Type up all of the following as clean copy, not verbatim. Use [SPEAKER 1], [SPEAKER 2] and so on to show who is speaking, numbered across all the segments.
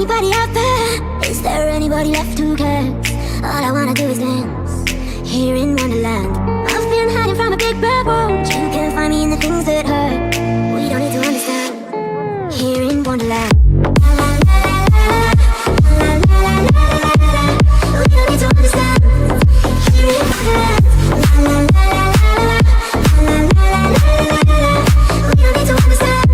[SPEAKER 1] anybody out there? Is there anybody left who cares? All I wanna do is dance here in Wonderland. I've been hiding from a big bad world. You can find me in the things that hurt. We don't need to understand here in Wonderland. We don't need to understand here in Wonderland. We don't need to understand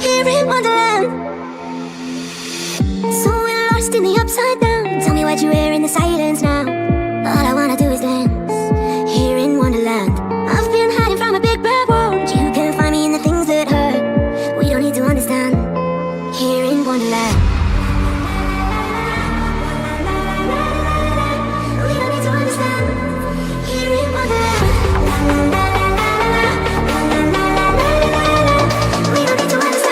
[SPEAKER 1] here in Wonderland. So we're lost in the upside down. Tell me what you hear in the silence now. All I wanna do is dance here in Wonderland. I've been hiding from a big bad world. You can find me in the things that hurt. We don't need to understand here in Wonderland. We don't need to understand here in Wonderland. We don't need to understand.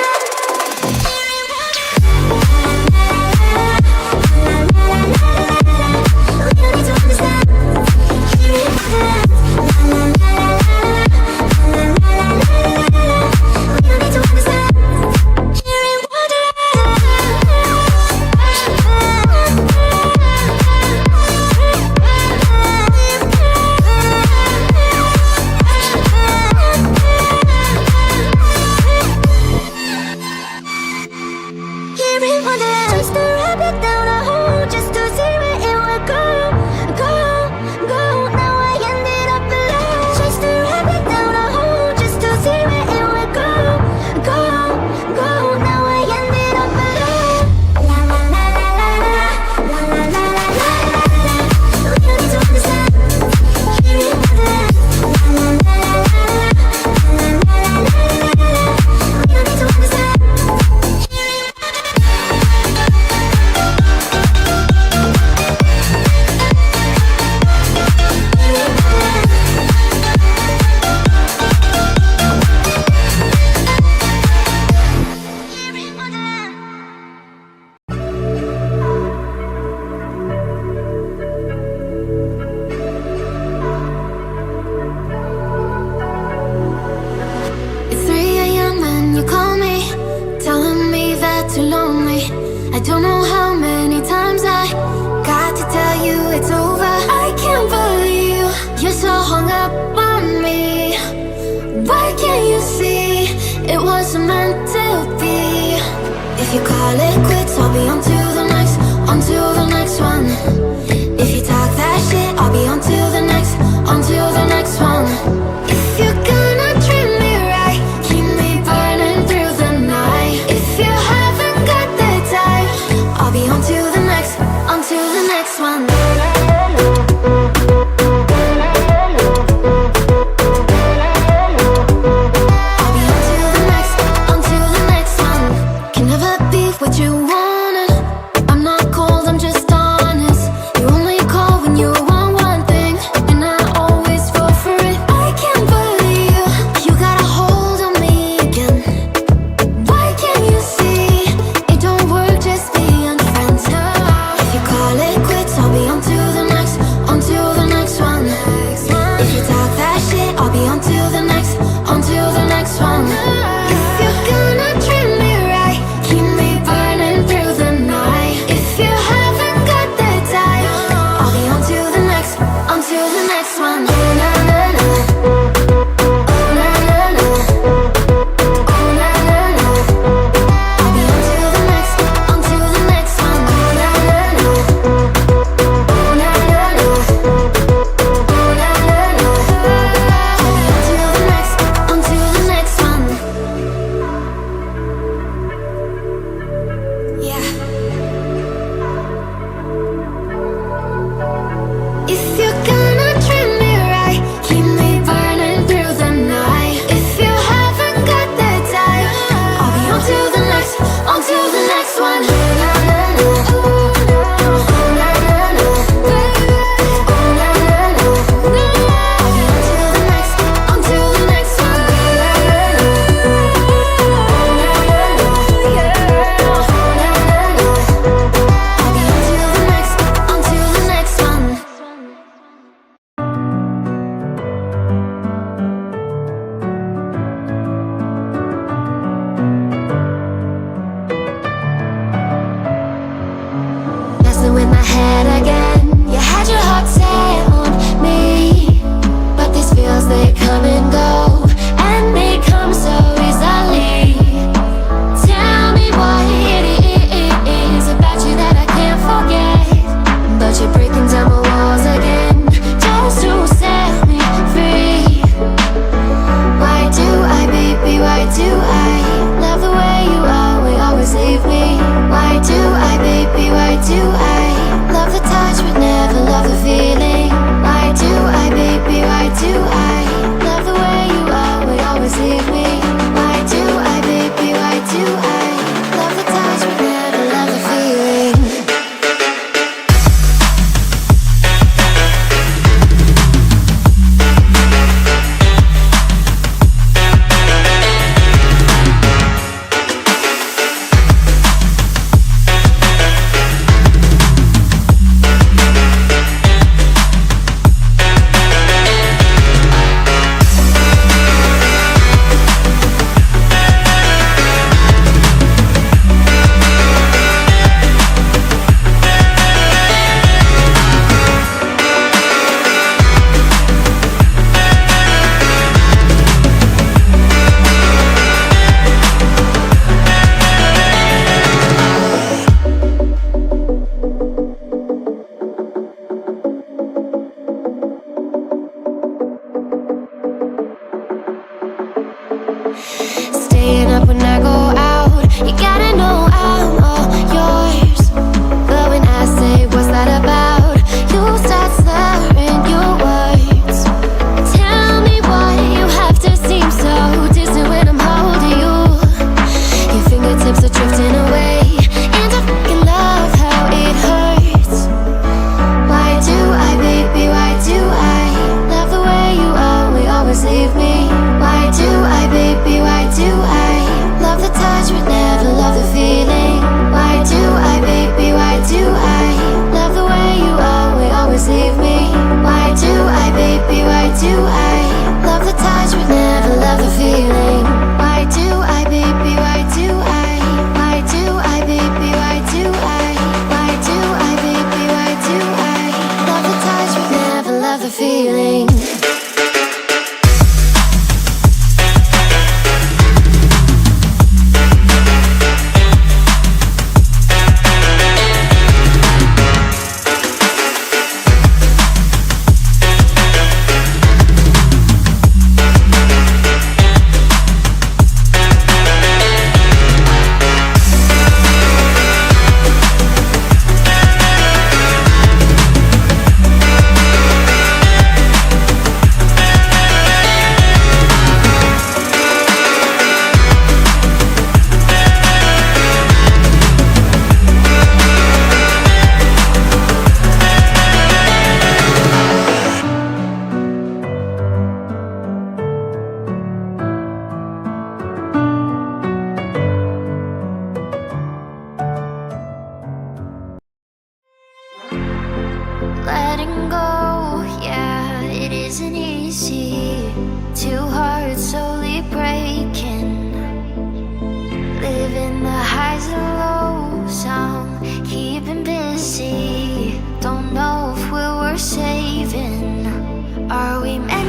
[SPEAKER 1] Chased a rabbit down a hole just to see where it would go, go, go. Now I ended up alone. Chased a rabbit down a hole just to see where it would go, go, go. Now I ended up alone. La la la la la la la la la la. We don't need to understand here in Wonderland. La la la la la la la la la. We don't need to understand. It's 3 a.m. and you call me, telling me that you're lonely. I don't know how many times I got to tell you it's over. I can't believe you're so hung up on me. Why can't you see it wasn't meant to be? If you call it quits, I'll be on to the next one. If you talk that shit, I'll be on to the next one. If you're gonna treat me right, keep me burning through the night. If you haven't got the time, I'll be on to the next one. I'll be on to the next one. Can never be what you wanted. I'm not cold, I'm just honest. You only call when you want one thing, and I always fall for it. I can't believe you got a hold on me again. Why can't you see it don't work, just being friends? If you call it quits, I'll be on to the next one. If you talk that shit, I'll be on to the next one. If you're gonna treat me right, keep me burning through the night. If you haven't got the time, I'll be on to the next one. Oh na na na, oh na na na, oh na na na. I'll be on to the next one. Oh na na na, oh na na na, oh na na na. I'll be on to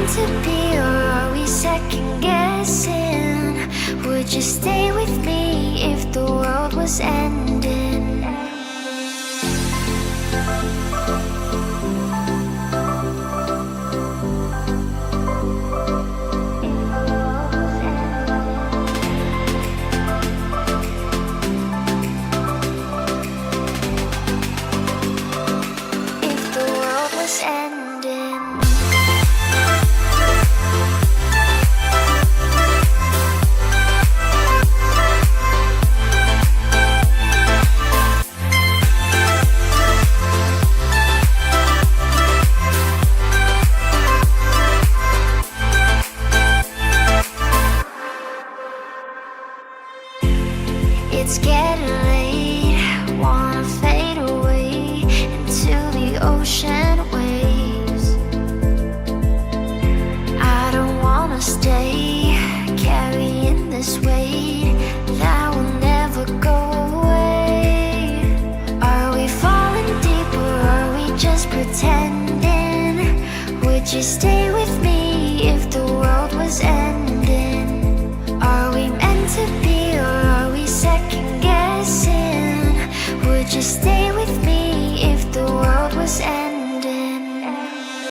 [SPEAKER 1] meant to be, or are we second guessing? Would you stay with me if the world was ending?